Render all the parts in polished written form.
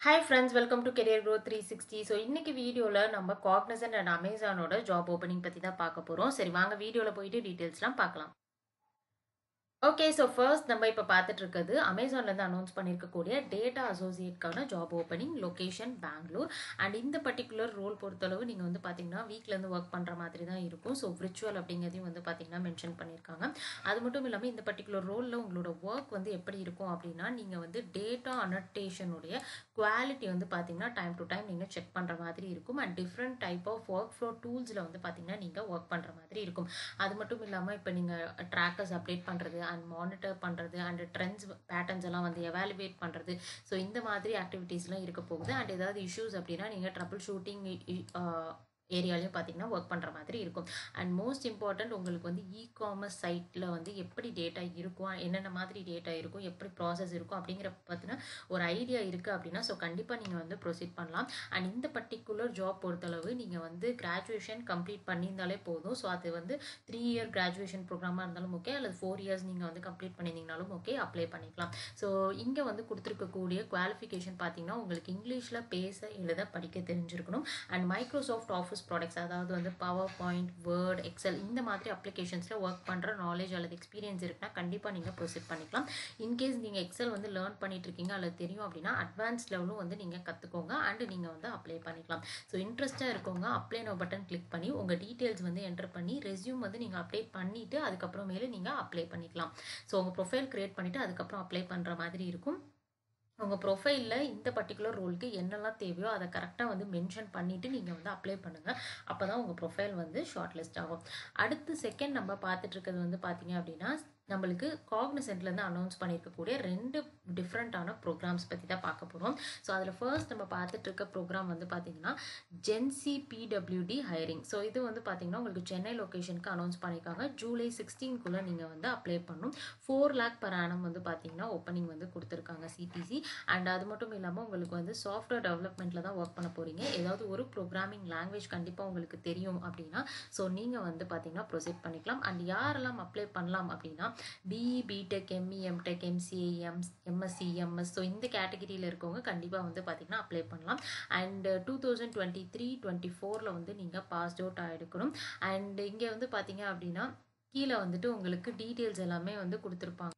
Hi friends, welcome to Career Growth 360. So இன்னைக்கு வீடியோல நம்ம Cognizant and Amazonோட ஜாப் ஓபனிங் பத்தி தான் பார்க்க போறோம். சரி வாங்க வீடியோல போயிட்டு டீடைல்ஸ்லாம் பார்க்கலாம். ஓகே, ஸோ ஃபர்ஸ்ட் நம்ம இப்போ பார்த்துட்டு இருக்கிறது அமேசான்லேருந்து அனௌன்ஸ் பண்ணியிருக்கக்கூடிய டேட்டா அசோசியேட்கான job opening, location Bangalore. And இந்த பர்டிகுலர் ரோல் பொறுத்தளவு நீங்கள் வந்து பார்த்தீங்கன்னா வீக்லேருந்து ஒர்க் பண்ணுற மாதிரி தான் இருக்கும். ஸோ விர்ச்சுவல் அப்படிங்கிறதையும் வந்து பார்த்தீங்கன்னா மென்ஷன் பண்ணியிருக்காங்க. அது மட்டும் இல்லாமல் இந்த பர்டிகுலர் ரோலில் உங்களோட ஒர்க் வந்து எப்படி இருக்கும் அப்படின்னா, நீங்கள் வந்து டேட்டா அனோட்டேஷனுடைய குவாலிட்டி வந்து பார்த்தீங்கன்னா டைம் டு டைம் நீங்கள் செக் பண்ணுற மாதிரி இருக்கும். And different type of work flow டூல்ஸில் வந்து பார்த்தீங்கன்னா நீங்கள் ஒர்க் பண்ணுற மாதிரி இருக்கும். அது மட்டும் இல்லாமல் இப்போ நீங்கள் ட்ராக்கர்ஸ் அப்டேட் பண்ணுறது அண்ட் மானிட்டர் பண்ணுறது அண்ட் ட்ரெண்ட்ஸ் பேட்டர்ன்ஸ் எல்லாம் வந்து எவாலுவேட் பண்ணுறது, ஸோ இந்த மாதிரி ஆக்டிவிட்டீஸ்லாம் இருக்க போகுது. அண்ட் ஏதாவது இஷ்யூஸ் அப்படின்னா நீங்கள் ட்ரபிள் ஷூட்டிங் ஏரியாலையும் பார்த்தீங்கன்னா ஒர்க் பண்ணுற மாதிரி இருக்கும். அண்ட் மோஸ்ட் இம்பார்ட்டன்ட், உங்களுக்கு வந்து இ-காமர்ஸ் சைட்டில் வந்து எப்படி டேட்டா இருக்கும், என்னென்ன மாதிரி டேட்டா இருக்கும், எப்படி ப்ராசஸ் இருக்கும் அப்படிங்கிற பற்றின ஒரு ஐடியா இருக்குது அப்படின்னா ஸோ கண்டிப்பாக நீங்கள் வந்து ப்ரொசீட் பண்ணலாம். அண்ட் இந்த பர்டிகுலர் ஜாப் பொறுத்தளவு நீங்கள் வந்து கிராஜுவேஷன் கம்ப்ளீட் பண்ணியிருந்தாலே போதும். ஸோ அது வந்து 3 இயர் கிராஜுவேஷன் ப்ரோக்ராமாக இருந்தாலும் ஓகே, அல்லது 4 இயர்ஸ் நீங்கள் வந்து கம்ப்ளீட் பண்ணியிருந்தீங்கனாலும் ஓகே, அப்ளை பண்ணிக்கலாம். ஸோ இங்கே வந்து கொடுத்துருக்கக்கூடிய குவாலிஃபிகேஷன் பார்த்தீங்கன்னா உங்களுக்கு இங்கிலீஷில் பேச எழுத படிக்க தெரிஞ்சிருக்கணும். அண்ட் மைக்ரோசாஃப்ட் ஆஃபீஸ் ப்ராடக்ட்ஸ், அதாவது வந்து பவர் பாயிண்ட், வேர்ட், எக்ஸல் இந்த மாதிரி அப்ளிகேஷன்ஸில் ஒர்க் பண்ணுற நாலேஜ் அல்லது எக்ஸ்பீரியன்ஸ் இருக்குன்னா கண்டிப்பாக நீங்கள் ப்ரொசீட் பண்ணிக்கலாம். இன்கேஸ் நீங்கள் எக்ஸல் வந்து லேர்ன் பண்ணிட்டு இருக்கீங்க அல்லது தெரியும் அப்படின்னா அட்வான்ஸ் லெவலும் வந்து நீங்கள் கற்றுக்கோங்க அண்ட் நீங்கள் வந்து அப்ளை பண்ணிக்கலாம். ஸோ இன்ட்ரெஸ்ட்டாக இருக்கவங்க அப்ளை நோ பட்டன் கிளிக் பண்ணி உங்கள் டீட்டெயில்ஸ் வந்து என்டர் பண்ணி ரெஸ்யூம் வந்து நீங்கள் அப்டேட் பண்ணிவிட்டு அதுக்கப்புறமேலே நீங்கள் அப்ளை பண்ணிக்கலாம். ஸோ உங்கள் ப்ரொஃபைல் க்ரியேட் பண்ணிவிட்டு அதுக்கப்புறம் அப்ளை பண்ணுற மாதிரி இருக்கும். உங்கள் ப்ரொஃபைலில் இந்த பர்டிகுலர் ரோலுக்கு என்னெல்லாம் தேவையோ அதை கரெக்டாக வந்து மென்ஷன் பண்ணிவிட்டு நீங்கள் வந்து அப்ளை பண்ணுங்கள். அப்போ தான் உங்கள் ப்ரொஃபைல் வந்து ஷார்ட் லிஸ்ட் ஆகும். அடுத்து செகண்ட் நம்ம பார்த்துட்டு இருக்கிறது வந்து பார்த்தீங்க அப்படின்னா நம்மளுக்கு காக்னிசன்ட்லேருந்து அனௌன்ஸ் பண்ணியிருக்கக்கூடிய 2 டிஃப்ரெண்ட்டான ப்ரோக்ராம்ஸ் பற்றி தான் பார்க்க போகிறோம். ஸோ அதில் ஃபர்ஸ்ட் நம்ம பார்த்துட்டு இருக்க ப்ரோக்ராம் வந்து பார்த்தீங்கன்னா ஜென்சி பிடபிள்யூடி ஹையரிங். ஸோ இது வந்து பார்த்தீங்கன்னா உங்களுக்கு சென்னை லொக்கேஷனுக்கு அனௌன்ஸ் பண்ணியிருக்காங்க. ஜூலை 16க்குள்ளே நீங்கள் வந்து அப்ளை பண்ணணும். 4 lakh per annum வந்து பார்த்தீங்கன்னா ஓப்பனிங் வந்து கொடுத்துருக்காங்க சிடிசி. அண்ட் அது மட்டும் இல்லாமல் உங்களுக்கு வந்து சாஃப்ட்வேர் டெவலப்மெண்ட்டில் தான் ஒர்க் பண்ண போகிறீங்க. ஏதாவது ஒரு ப்ரோக்ராமிங் லாங்குவேஜ் கண்டிப்பாக உங்களுக்கு தெரியும் அப்படின்னா ஸோ நீங்கள் வந்து பார்த்தீங்கன்னா ப்ரொசீட் பண்ணிக்கலாம். அண்ட் யாரெல்லாம் அப்ளை பண்ணலாம் அப்படின்னா BE, B Tech, ME, M Tech, MCA, MSc, MS, so இந்த கேட்டகரியில் இருக்கவங்க கண்டிப்பாக வந்து பார்த்தீங்கன்னா அப்ளை பண்ணலாம். அண்ட் 2023-24 வந்து நீங்கள் பாஸ்ட் அவுட் ஆகிருக்கணும். அண்ட் இங்கே வந்து பார்த்தீங்க அப்படின்னா கீழே வந்துட்டு உங்களுக்கு டீட்டெயில்ஸ் எல்லாமே வந்து கொடுத்துருப்பாங்க.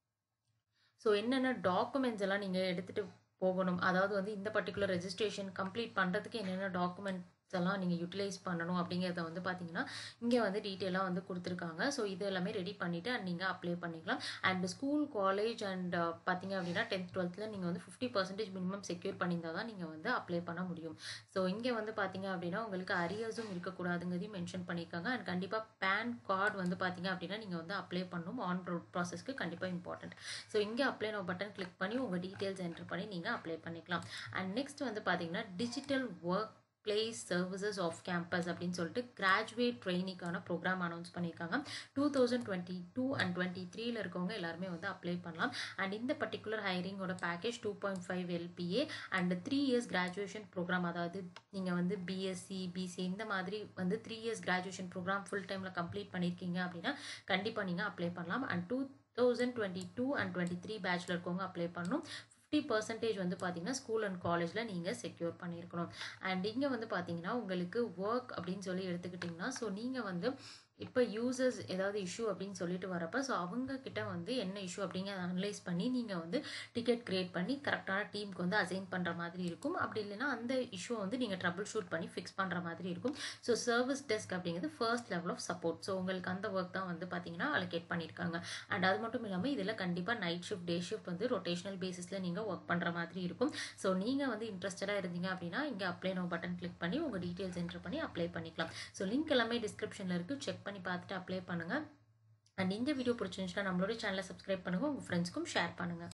ஸோ என்னென்ன டாக்குமெண்ட்ஸ் எல்லாம் நீங்கள் எடுத்துகிட்டு போகணும், அதாவது வந்து இந்த பர்டிகுலர் ரெஜிஸ்ட்ரேஷன் கம்ப்ளீட் பண்ணுறதுக்கு என்னென்ன டாக்குமெண்ட்ஸ் எல்லாம் நீங்கள் யூட்டிலைஸ் பண்ணணும் அப்படிங்கிறத வந்து பார்த்தீங்கன்னா இங்கே வந்து டீட்டெயிலாக வந்து கொடுத்துருக்காங்க. ஸோ இது எல்லாமே ரெடி பண்ணிவிட்டு அண்ட் நீங்கள் அப்ளை பண்ணிக்கலாம். அண்ட் ஸ்கூல், காலேஜ் அண்ட் பார்த்தீங்க அப்படின்னா 10th 12th நீங்கள் வந்து 50% மினிமம் செக்யூர் பண்ணியிருந்தால் தான் நீங்கள் வந்து அப்ளை பண்ண முடியும். ஸோ இங்கே வந்து பார்த்தீங்க அப்படின்னா உங்களுக்கு அரியர்ஸும் இருக்கக்கூடாதுங்கிறதையும் மென்ஷன் பண்ணியிருக்காங்க. அண்ட் கண்டிப்பாக பேன் கார்டு வந்து பார்த்தீங்க அப்படின்னா நீங்கள் வந்து அப்ளை பண்ணணும். ஆன் ப்ராசஸ்க்கு கண்டிப்பாக இம்பார்ட்டன்ட். ஸோ இங்கே அப்ளை நோ பட்டன் கிளிக் பண்ணி உங்கள் டீட்டெயில்ஸ் என்டர் பண்ணி நீங்கள் அப்ளை பண்ணிக்கலாம். அண்ட் நெக்ஸ்ட் வந்து பார்த்தீங்கன்னா digital work place services off campus அப்படின்னு சொல்லிட்டு கிராஜுவேட் ட்ரெயினிக்கான ப்ரோக்ராம் அனௌன்ஸ் பண்ணியிருக்காங்க. 2022 and 23 இருக்கவங்க எல்லாருமே வந்து அப்ளை பண்ணலாம். அண்ட் இந்த பர்டிகுலர் ஹையரிங்கோட package 2.5 LPA and 3 years graduation program, அதாவது நீங்கள் வந்து பிஎஸ்சி, பிசிஏ இந்த மாதிரி வந்து 3 years கிராஜுவேஷன் ப்ரோக்ராம் ஃபுல் டைமில் கம்ப்ளீட் பண்ணியிருக்கீங்க அப்படின்னா கண்டிப்பாக நீங்கள் அப்ளை பண்ணலாம். அண்ட் 2022 and 23 பேட்சில் இருக்கவங்க அப்ளை பண்ணணும். 50% வந்து பார்த்தீங்கன்னா ஸ்கூல் அண்ட் காலேஜில் நீங்கள் செக்யூர் பண்ணியிருக்கணும். அண்ட் இங்கே வந்து பார்த்தீங்கன்னா உங்களுக்கு ஒர்க் அப்படின்னு சொல்லி எடுத்துக்கிட்டிங்கன்னா ஸோ நீங்கள் வந்து இப்போ யூசர்ஸ் ஏதாவது இஷ்யூ அப்படின்னு சொல்லிட்டு வரப்போ ஸோ அவங்க கிட்ட வந்து என்ன இஷ்யூ அப்படிங்கிறத அனலைஸ் பண்ணி நீங்கள் வந்து டிக்கெட் கிரியேட் பண்ணி கரெக்டான டீமுக்கு வந்து அசைன் பண்ணுற மாதிரி இருக்கும். அப்படி இல்லைன்னா அந்த இஷ்யூ வந்து நீங்கள் ட்ரபிள் ஷூட் பண்ணி ஃபிக்ஸ் பண்ணுற மாதிரி இருக்கும். ஸோ சர்வீஸ் டெஸ்க் அப்படிங்கிறது first level of support. So உங்களுக்கு அந்த ஒர்க் தான் வந்து பார்த்தீங்கன்னா அலோகேட் பண்ணியிருக்காங்க. அண்ட் அது மட்டும் இல்லாமல் இதில் கண்டிப்பாக நைட் ஷிஃப்ட், டே ஷிஃப்ட் வந்து ரொட்டேஷனல் பேசிஸில் நீங்கள் ஒர்க் பண்ணுற மாதிரி இருக்கும். ஸோ நீங்கள் வந்து இன்ட்ரெஸ்டடாக இருந்தீங்க அப்படின்னா இங்கே அப்ளை நோ பட்டன் கிளிக் பண்ணி உங்கள் டீட்டெயில்ஸ் என்டர் பண்ணி அப்ளை பண்ணிக்கலாம். ஸோ லிங்க் எல்லாமே டிஸ்கிரிப்ஷனில் இருக்குது, செக் பண்ணி பார்த்துட்டு அப்ளை பண்ணுங்கள். அண்ட் இந்த வீடியோ பிடிச்சிருந்துச்சுன்னா நம்மளோட சேனலை சப்ஸ்கிரைப் பண்ணுங்கள், உங்கள் ஃப்ரெண்ட்ஸ்க்கும் ஷேர் பண்ணுங்கள்.